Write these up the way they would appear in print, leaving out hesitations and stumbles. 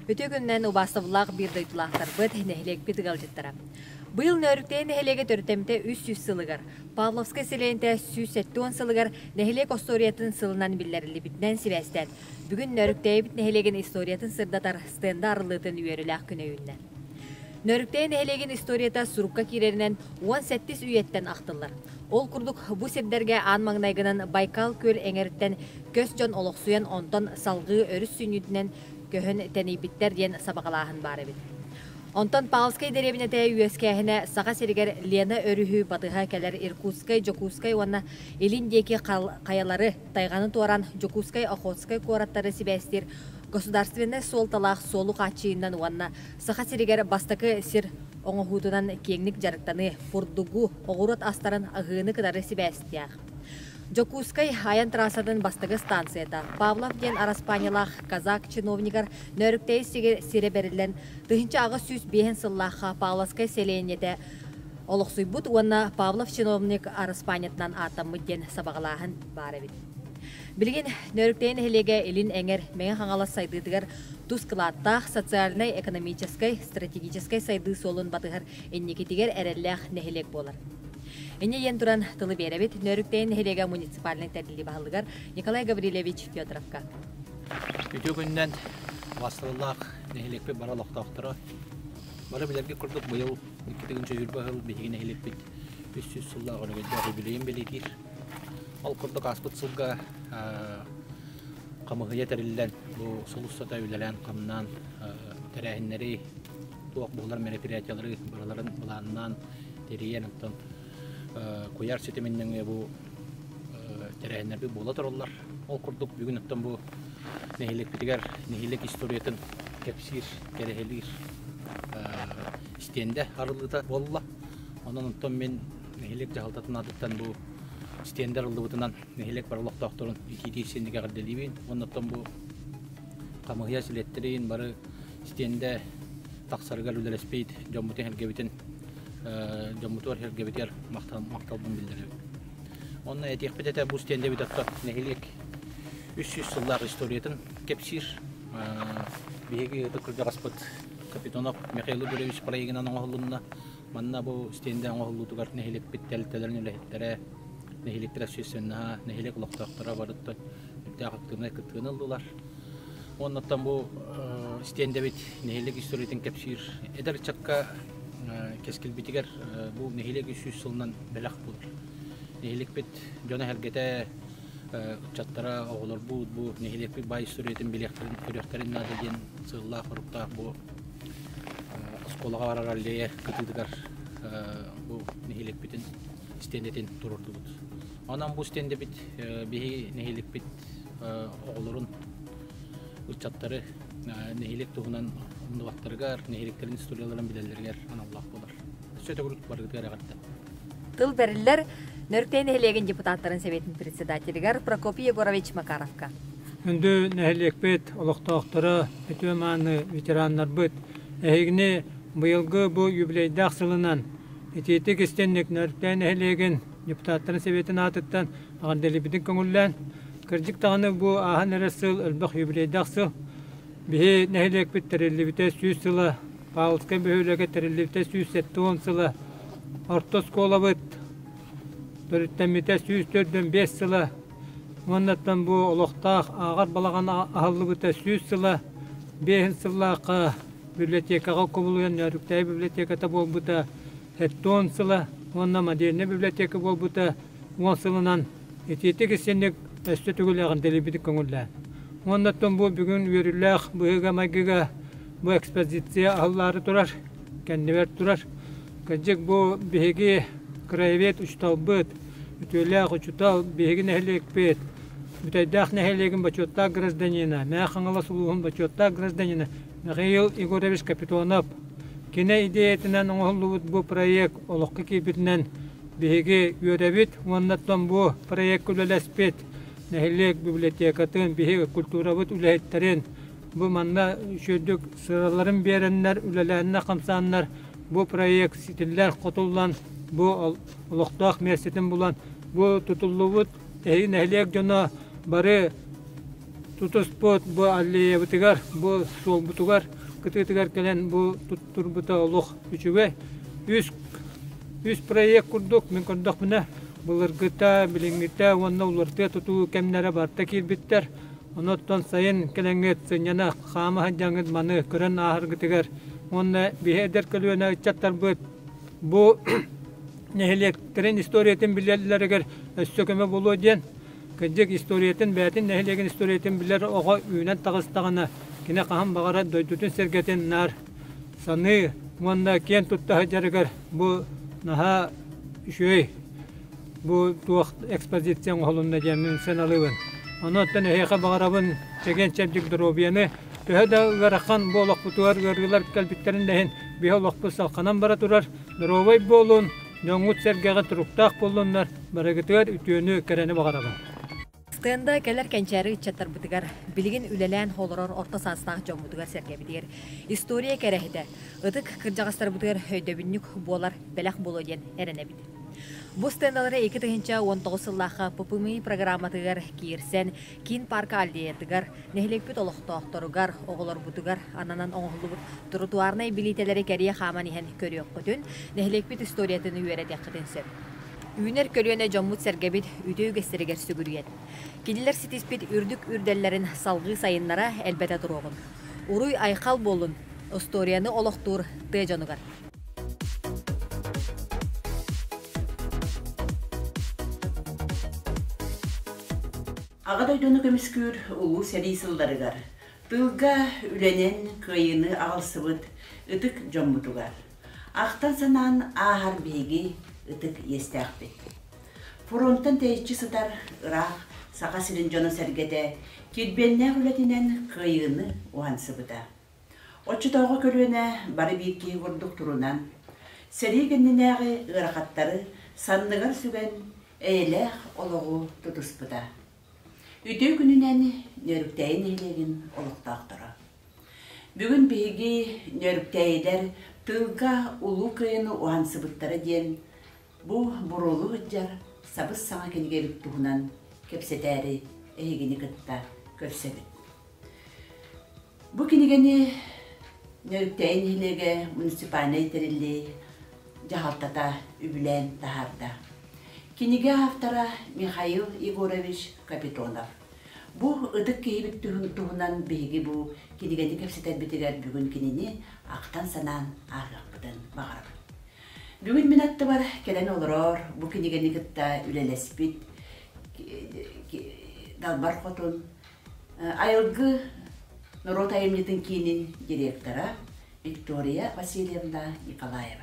Öte günden ubastawlaq bir daytulaqtar bıt nehlek bitigaljıttara. Bu yıl nörükteğin nehlege törtemte 300 sılıgar. Pavlovska selente 170 sılıgar nehlek ostoriyatın sılınan billerili bitnen sivesten. Bugün nörükteği bit nehlegen istoriyatın sırdatar stenda arılığıtın üyerilaq güneyünne. Nörükteğin nehlegen istoriyata surukka kirerinden 18 üyetten aqtıllar. Ol kurduk bu sebderge anmağnaygının Baykal köl eŋeritten kösjon oloqsuyan ondan salgığı örüs sünnütünen köhön tenibitler diyen sabaqalahın barabit. Ondan Pavlovskay derebinete üyeskehine sağa seriger Lena örühü batığa keler Irkutskay, Jokuskay wana elindeki kayaları tayganı toran Jokuskay, Okhotskay koratları sibestir. Государственный солталах солук ачыйынан уанна саха сиригер бастакы сир оңохутунан кеңник жарыктаны фурдугу огурот астарын агыны кыдары сибэстиях. Жокускай аян трасадан бастакы станцията Павлов ден араспанялах казак чиновникар нөрүктей сире берилен тыхынча ага сүз бехен сыллаха Павловскай селенете олоксуйбут уанна Павлов чиновник араспанятнан атаммы ден сабагалахын барабит. Билген нөріктейін хелеге елін әңер мәңі хаңалас сайдыдығар тұскылаттақ социальный, экономической, стратегической сайды солын батығар әннекетігер әрәлләқ нәхелек болар. Әне ен тұран тылы беребет нөріктейін хелеге муниципалының тәрділі бағылығар Николай Гаврилевич Федоровка. Өте күннен бастылылақ нәхелекпе баралықтақтыра. Бары білерге күрдік бұйыл 2000 жылбағыл бейгі нәхелекпет 300 сыллағы өнігінде білейін белетір. Ол күрдік аспыт сылға қамығыя тәрілден бұл сұлыстата үлелен қамынан тәрәхінлері туақ бұғылар мероприятиялары бараларын бұланынан терейен ұттан көяр сетеменнен бұл тәрәхінлері бола тұрылар. Ол күрдік бүгін ұттан бұл нәхелек бітігер, нәхелек историятын кәпсир, тәрәхелер істенді арылыда болла. Онан ұттан мен нәхелек жағалтатын адыттан бұл стендер ылдыбытынан нәхелек барылық доқторын икети сендеге қырделейбен. Оннаттан бұл қамығия сілеттерейін бары стенде тақсарығар үлелеспейд. Жоммутен хергебетін, жоммутуар хергебетер мақталбын білдірі. Онна әтек бететі бұл стенде бітатта нәхелек 300 сыллақ историятын кепсир. Беге тұқырға қаспыт Капитонов Михаилу Буревич проегінан оңғылынна. Манна бұл стенде оңғылытығар нәхелек біттәліттерін үләхеттері нәхелектер әсөйсенна, нәхелек ұлықтақтыра барытты, үттіғақтығына күттігін ұлдылар. Оннаттан бұл стенде бет нәхелек историятын кәпсир. Эдер чакка кескіл бітігер бұл нәхелек 300 сылынан бәләқ бұлыр. Нәхелек бет жона әргеті ұтчаттара оғылыр бұл нәхелек бет бай историятын білектерін көректерін надеген сығылла құрыптақ бұл сколаға барар әлдеге күтігдігер бұл нәхелек бетін стендетін тұрырды бұд. Анан бұл стенде бит бейі нәхелек бит оғылырын ұтчаттары нәхелек тұғынан ұмдывақтарығар, нәхелектерін историяларын білелергер аналлақ болар. Сөйті күрік барғыдығар ағатты. Тыл бәрілер нөріктей нәхелеген депутаттарын Советін председателігер Прокопий Егорович Макаровка. Үнді нәхелек бет олықтақтары өтөманы ветеранлар бұд. Әйгіне бұйылғы бұл юбилейдақ сылынан Этетик истенник нөріктен әхелеген депутаттарын Советін атыттан ағандели бітін көңіллән. Кірдік тағыны бұл ағын әрі сыл, үлбақ юбилейдақ сыл. Бихи нәхелек біт тәрелі біте 100 сылы, Павловскай бөхілігі тәрелі біте 170 сылы, Ортос кола біт, түріттен біте 104-5 сылы. Оннаттан бұл олықтақ ағар балаған ағылы біте 100 сылы, 5 сыллақы библиотекаға көбілген нөріктәй библиотеката бол біте 10 сылы, онна модерне библиотека бол бұта 10 сылынан ететік істендік өсті түгіліғін дәлебедік көңілі. Оннаттан бұл бүгін үйіріліғ, бұғыға магыға бұл экспозиция аллары тұрар, кәндівер тұрар. Кәджік бұл бейгі краевет ұчтал бұд, үтіліғ ұчтал бейгі нәхелек бет, үтайдақ нәхелегін бачоттақ гражданина, мә қаңыла сұлуғын бачоттақ гражданина, Михаил Егорович Капитонов. Кене идеятынан оңғылуыд бұл проект олыққы кейбітінен бейге үйеребет, оннаттан бұл проект үлелеспет, нәхелек библиотекатын, бейге культурабыт үләйттәрін, бұл манна шөйдік сыраларын беренлер, үлеләніне қамсанлар, бұл проект сетілер қотылан, бұл олықтақ мерсетін бұлан, бұл тұтылуыд, нәхелек жона бары тұтыспот, бұл аллея бұтығар, бұл сол бұтығар, кытытыгар келен бу туттурбута олох үчүгө үс проект курдук мен көрдөх мына булыргыта билиңгите онна уларты тутуу кемнере барта кирбиттер оноттон сайын келеңет сыняна хама жаңыт маны көрөн ахыргытыгар онна бихедер көлөнө чаттар бу нехлектерин историятын билерлеригер өссөкөмө болуу ден кыжык историятын бәтин нехлеген историятын билер ого үйнен тагыстагана кине кахан багара дойдутун сергетен нар саны онна кен тутта хаjarыгар бу наха үшөй бу туак экспозицияң холунда жемин сен алыбын оноттан эха багарабын деген чемдик дробияны төһөдө гарахан болок бутуар гыргылар калбиттеринден биолог салканан бара турар дробой болун Нөңгүт сергеге туруктак болуннар, барагытыгар үтүөнү керени багарабын. Стенда келер кенчери чаттар бутыгар, билигин үлелен холорор орта сансынақ жон бутыгар серге битигер. История керехide, ытык кыржагастар бутыгар хөйдөбүннүк болар белах боло ден эрене бит. Бу стендалары 2019 сыллаха ППМИ программатыгар кирсен, кин парка алдиетыгар, нехлекпит олохтоохторугар, оголор бутугар, ананан оңолубут тротуарнай билителери керия хаман ихен көрүөк көтүн, нехлекпит историятыны үйередек кытынсын. Үйнер көрүөнө жоммут сергебит үтөй гестеригер сүгүрүет. Кидилер ситиспит үрдүк үрделлерин салгы сайыннара элбете туругун. Уруй айкал болун, историяны олохтур тыжонугар. Ағадойдону көміскүр ұлу сәрей сылдарыгар. Тылға үленен кайыны ағылсыбыт үтік жоммутугар. Ақтан санан ағар бейги үтік естәқпет. Фронттан тәйітші сыдар ұрақ сақа сирин жону сәргеде кедбенне үлетінен кайыны уансыбыта. Отчытауға көлуіне бары бейкі ғырдық тұрунан сәрей генненәғі ғырақаттары санныгар сүген әйләқ олығы тұтыспыта. Үтөй күнінен нөріктәйін елеген олықтақтыра. Бүгін бейгі нөріктәйдер тылға ұлу күйіні уансыбыттары ден бұл бұролу ғыджар сабыз саңа кенігелік тұғынан кепсетәрі әйгені кітта көрсебет. Бұл кенігені нөріктәйін елеге муниципальный терілі жағалтата үбілен тахарда. Киниге автора Михаил Егорович Капитонов. Бу ыдык кейбит туһунан беги бу кинигени кепсетер битигер бүгүн кинини актан санан аргаппытын багарып. Бүгүн минатты бар келен олорор бу кинигени кытта үлелеспит далбар хотун айылгы народ айымнитин кийинин директора Виктория Васильевна Николаева.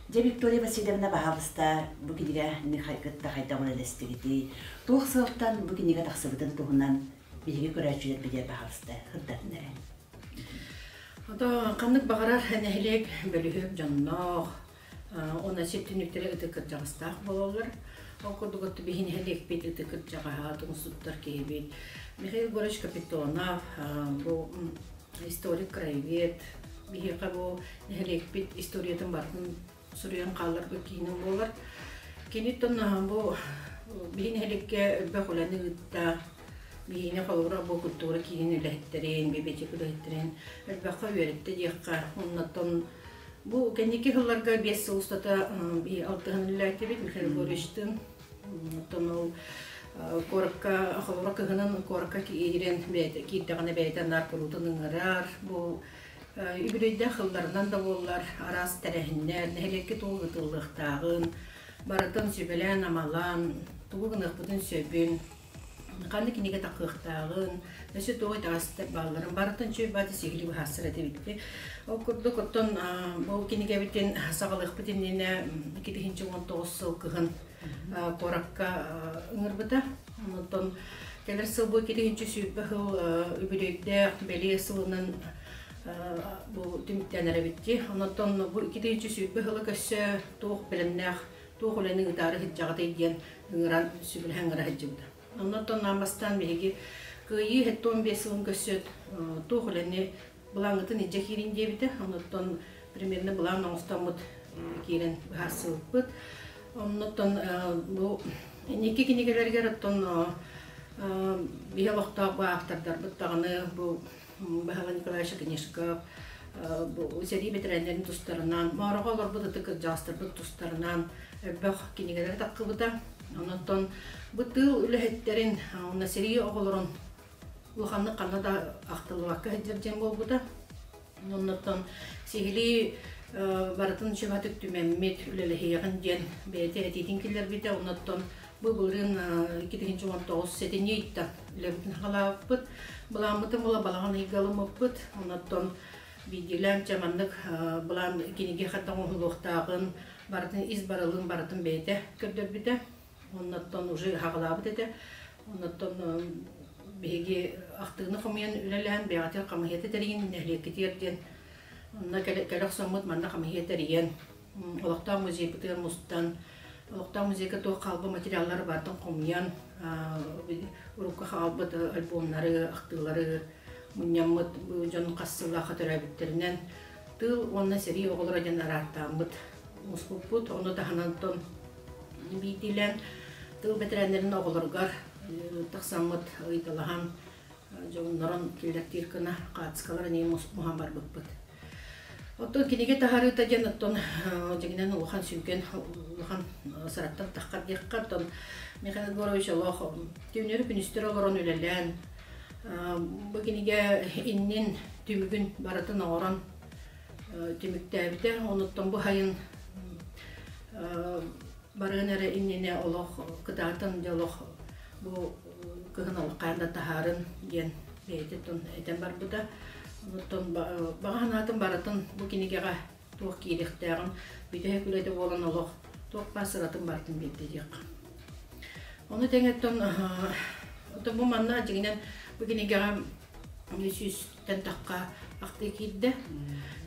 Де Виктория Васильевна бағалыста бүкінеге нехайкытта қайтамын әлестігіді. Тоқ сылттан бүкінеге тақсыбытын тұғынан бейге көрәчілер бедер бағалыста ғырдатын әрін. Ода қамдық бағарар әнәлек бөлігіп жаннақ, она септініктері үті күрт жағыстақ болалар. Ол көрдігітті бейін әлек бет үті күрт жағаға тұңсыттар кейбет. Михаил Горыч Капитонов, бұл историк краевед, бейге бұл әлек бет историятын бардың Сурьян қалар көкейінің болар. Кенеттен бұл бейін әлекке бәқөләні ұтта, бейіне қалуыра бұл күттуғыра кейін үләхеттерін, бейбетек үләхеттерін, әлбәққа өретті дейққа. Оннаттан бұл кәнеке қылларға 5 сыл ұстата 6-ғын үләхетті бет, Михаил Горыштың. Оннаттан ол қорыққа, қалуыра кығынан қорыққа кейдерен кейттіғаны бәйтен наркұрудың ыңырар. Үбірейді қылдарынан да болар, арас тәрәхіндер, нәлекке тоғытылықтағын, барытын сөбелен амалан, тоғығын ұқпытын сөбін, қанды кенеге тақықтағын, нәсі тоғы тағыстар баларын, барытын сөбі бады сегілі бұхасыр әді бітті. Ол күрді күрттен бұл кенеге біттен сағылық бітініне 2019 сыл кығын қораққа ұңыр бұта. Онықтан келер сыл бұл 2020 сүйбі үбірейді бәлі сылының bu tümüktenlere bitti. Ondan bu iki de süt behla köse toğ bilimnah toğ olanın idare hiccağı diyen hıngran sübül hıngara hiccağı. Ondan namastan begi kıyı hetton besin köse toğ olanı bulangıtın hiccakirin diye bitti. Ondan primerine bulan nostamut kirin hasılıp bit. Ondan bu niki kinigelerger ondan bir vakta bu aktardar bittağını bu Бахала Николай Шакинишков, Сери ветеринарный тустарынан, Мараға олар бұды тықы жастыр бұд тустарынан, бәқ кенегелер таққы бұда. Онаттан бұттыл үліхеттерін, онна Сери оғылырын ұлғанны қанада ақтылуаққа әдерден бол бұда. Онаттан сегілі барытын шебатық түмәммет үліліхеғін ден бәйті әтейтін келер біде. Онаттан бұлырын 2019 сәтіне еттен үләбітін қалауып бұд. Бұламытын бұла балаған игалымып бұд. Онаттан Бидилен чаманнык булан кинеге хаттан улуктагын бардын из барылын бардын бейте көрдөр бите. Оннаттан уже хагалабы дете. Оннаттан беге актыгны хомян үлелен беатер камахете терин нехлек кетерден. Онна келек саммыт манда камахете терин. Олоктан музей битер мустан. Олоктан музейге то калбы материаллар бардын хомян. Урукка халбыт альбомнары, актыглары Муньяммыт жон кассылаха төрәбиттеринен тыл онна сери оголора жанараттамбыт мускуппут оны таханантон битилен тыл бетеренерин оголоргар тахсаммыт ыйталахан жоннорон килдеттир кына катскалар не мухамбар быппыт оттон кинеге тахарыта жанаттон жегинен улхан сүйкен улхан сараттан тахкар дирккартон Михаил Горович Аллах түйнөрү күнүстөр олорон үлелен Бuginiga innin tümügün baratın oran tümüktəbide onutdan bu hayın barınara innine oloq qıdatın dialoq bu qıhınalı qayanda taharın gen beytetun eten bar bu da onutdan bağanatın baratın buginiga tuq kirixtəğin büdəyə külədə olan oloq tuq basıratın bartın beytediyaq. Onu dengetton bu manna jiginen Buginiga yüzden takka akti kidde.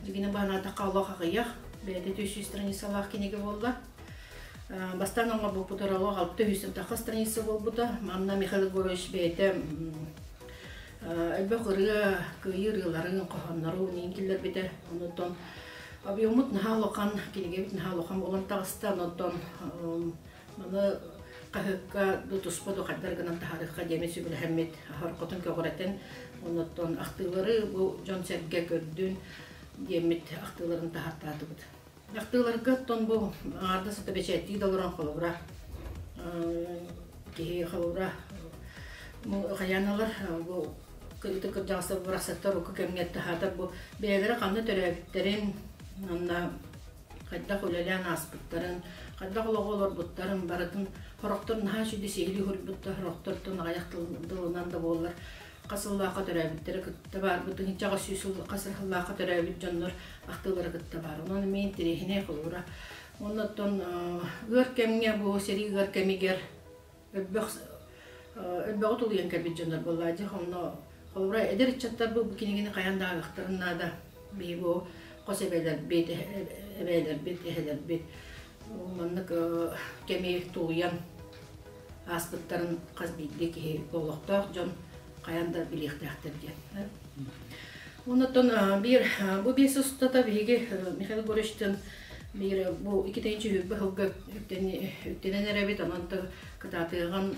Jigine bana takka Allah kıyah. Bede 200 stranisalar kinege oldu. Bastan ama bu putaralo alıp 100 takka stranisa oldu da. Manna Mikhail Gorovich bede elbette kıyırların kahanları ninkiller bede ondan. Abi umut nahalokan kinege bit nahalokan olan tağıstan ondan. Bana Kahıkka tutuspa doqadlargınan taharıqqa demesi bilhammet harqotun köğreten ondan aqtıları bu John Serge gördün demet aqtıların tahartatı bud. Aqtılarga ton bu arda sata beçetti doluran qolura. Ki qolura bu xayanalar bu kırıtı kırjası burasatlar o kemiyet tahartat bu beygara qandı törəbitlərin onda qadda qulalan aspıtların qadda qulağlar butların baratın Horoktor naha şüdü sehili hurubutta horoktortun ayaktılığından da bollar. Qasıllaqa törəbitləri qıtta var. Butun hiçağa süysul qasırlaqa törəbit jonlar aqtıları qıtta var. Onun men terehine qolura. Ondan görkemge bu seri görkemiger ölbağıt oluyan kabit jonlar bolladı. Onu qolura eder çattar bu kinigini qayanda aqtırına da bi bu qosebeler bit ebeler bit eheler bit Manlık kemi tuğuyan aspıtların qazbideki oğlaqtaq jon qayanda biliqtaqtırgen. Ondan bu bir sustada bigi Mikhail Gorovich'ten bir bu ikinci hübbü hübbü üttenenere ondan kıtatığın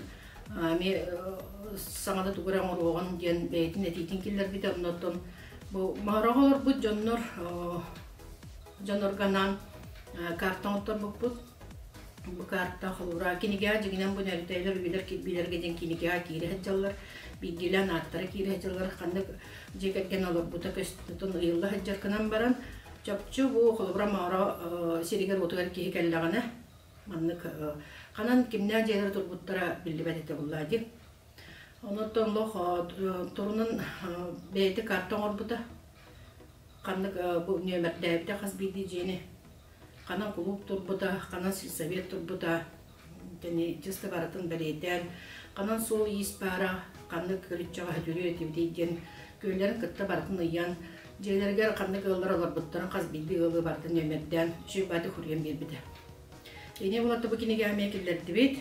me sağda tuğuran oğan diyen beytin etitin killer bide ondan bu mağaralar bu jonor ganan karton torbuk bu kartta xulura kiniga jiginen bu nerteyler bilerge den kiniga kire hacallar bigilan attara kire hacallar kandık jeketgen olur bu ta köstün yılda haccar kanan baran çapçu bu xulura mara seriger otugar ki hekellagana manlık kanan kimne jeler turbuttara billibete bulladı ondan loh torunun beyti karton orbuta kandık bu nömertde xasbidi jeni Kanan kulüp turbuda, kanan silsavet turbuda, yani cısta baratın beleden, kanan sol ispara, kanlık kölütçağa hüdürü ötevdeyden, köylerin kıtta baratın ıyan, jelerger kanlık ıllar olar butların kaz bildi ılı baratın ömerden, şu batı kuruyan bir bide. Yine bulatı bu kinege amaya killerdi bit.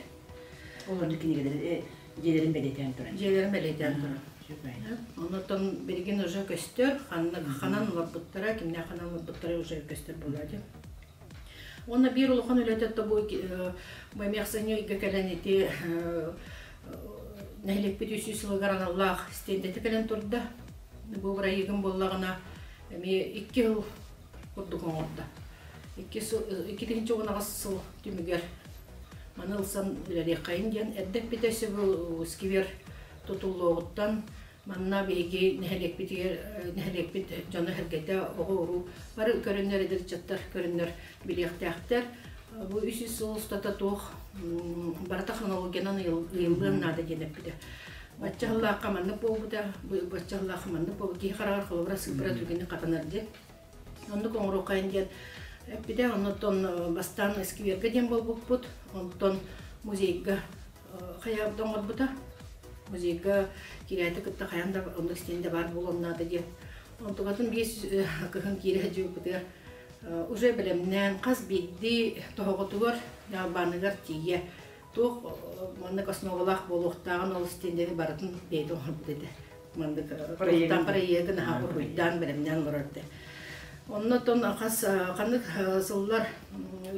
Onları kinegeleri jelerin beleden duran. Jelerin beleden duran. Ondan belgen уже köstör, kanan olar buttara, kimne kanan olar buttara уже köstör buladı. Ona bir uluğun ületette bu meymeğsanı gekaleneti nehlek bir yüzü sılgaran Allah isteyinde tekelen turda. Бу райгын боллагына эми 2 жыл курдук оңорда. 2-нче онагысыл түмүгер манылсан үлеле кайын ден эддеп битесе бу скивер тутуллоғыттан манна беги нехелек бит жана хергете огору бары көрүнөр эдер чаттар көрүнөр билектактар бу 300 сулустата тох барата хронологиянан йылдын нада денеп бите бачалла каманны болбута бачалла каманны бол ки карар кылыбра сыпыра түгүнү катанарды онду коңроо кайын ден бите онтон бастан скиверге ден болбуппут онтон музейга кая доңотбута музейга кирәте кытта хаянда онда стенде бар булоннады деп. Онтугатын бес кыгын кире жубута уже белемнен каз бидди тоготугар ябаныгар тие. Тух манны косновалах болохтаган ол стендеге барын бейди dedi. Манды проектен ха уйдан белемнен лорды. Оннотон каз каны сыллар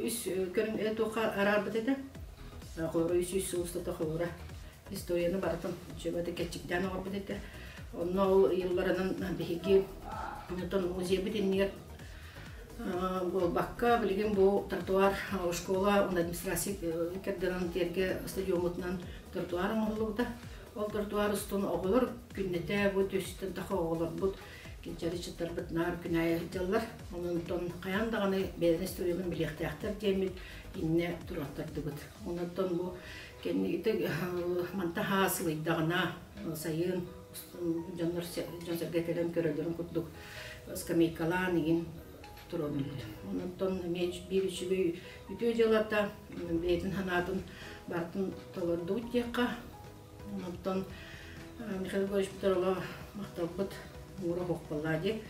үс көрүн этока арар dedi. Койру үс сулста тохора. Историяны барытын жөбөдө кетчиктен оңор бедете. Онно йылларынан биги нутон музей битиннер бу бакка билген бу тротуар школа он администрация керден терге стадионутнан тротуар оңолугда. Ол тротуар устун оголор күннете бу төстөн таха оголор бу кенчери чыттар битнар күнай жыллар. Онтон каяндаганы беден историянын билектактар демит инне тураттарды бут. Онтон бу кеннигите манта хасылыйдагына сайын жаннар жансергетелен көрөлөрүн куттук скамейкалан ин турон. Онтон меч биричиби үтө жалата бейтин ханатын бартын толорду утекка. Онтон Михаил Григорьевич Петрова мактабыт мура хокпаллади.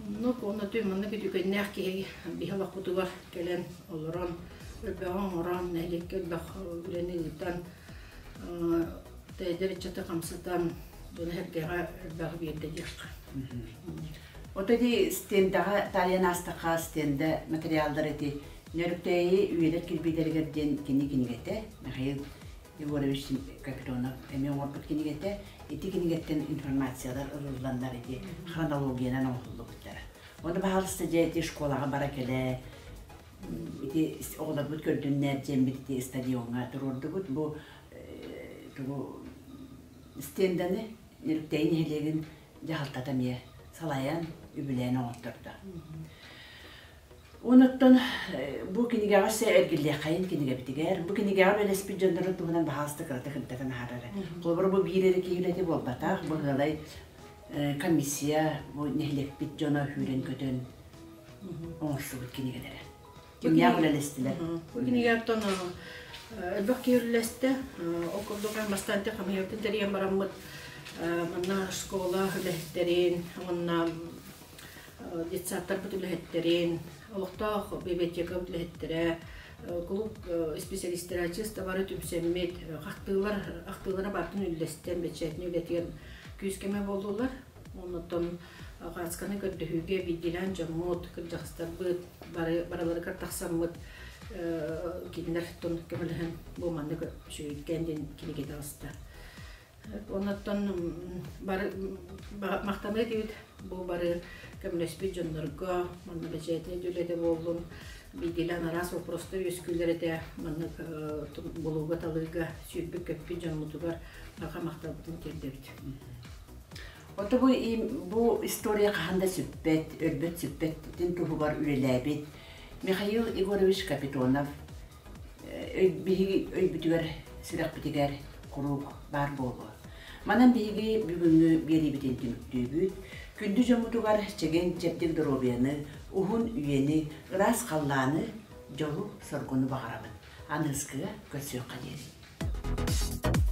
Ну кону түймөнү күтүкөннәк ки бихалак кутугар келен олорон Бәгән орам нәлеккә бах үрәнелдән тәдәр чата камсатан буны һәргә бах бирде дишка. Отади стендага талянастыга стенде материалдар эти нөртәй үелер кирбидергәдән кинигете Михаил Егорович Капитонов эме орбут кинигете эти кинигеттен информациялар ырылгандар эти хронологиянан оңлыктар. Оны баһалысты җәйти школага бара келе ити оғлар бұд көрдіннер жембетті стадионға тұрорды бұд бұ стенданы неріктейін елеген жағалтатамия салаян үбіләйін оңыттырды. Оныттан бұ кенегеға сәй әргілі қайын кенеге бітігер. Бұ кенегеға өлес бір жөндірін тұғынан бағалысты қыраты қымтатын харары. Қолбыр бұ бейрері кейілеті болбатақ. Бұ ғалай комиссия бұ нәхілек біт жона хүрен көтін оңырсы бұд кенегелері. Кемья улелестилер. Кенегеттон элбак кирлесте окурдуган бастанте хамыйыртын терен бараммыт манна школа үлехтерин, манна детсаттар бут үлехтерин, олуктах библиотека үлехтере, клуб специалисттер ачыста бары түмсеммет, актылара бартын үллестен бечетин үлетген күскеме болдулар. Оннотон Гасканы көрдүгө бидилен жаммот кыржакстар быт баралары картаксаммыт киндер тон кемелен бу манды шүйткенден кинеге алысты. Оннотон бар мактамы дейт бу бары кемлеспи жоннорго манды бечетине дүледе болдун бидилен арас просто өскүлдерде манды болууга талыга сүйбүк көппи жонмутугар бага мактабытын тердебит. Ота бу история каханда сүппет, өлбөт сүппеттен тухугар үлеләбит. Михаил Егорович Капитонов өйбүтүгер сирак битигер курук бар болу. Манан биги бүгүнгү бери битен түмүктүүбүт. Күндү жомутугар чеген чептик дробияны, ухун үйени, ырас калланы, жолу соргону багарабын. Аныскыга көсөк кадери.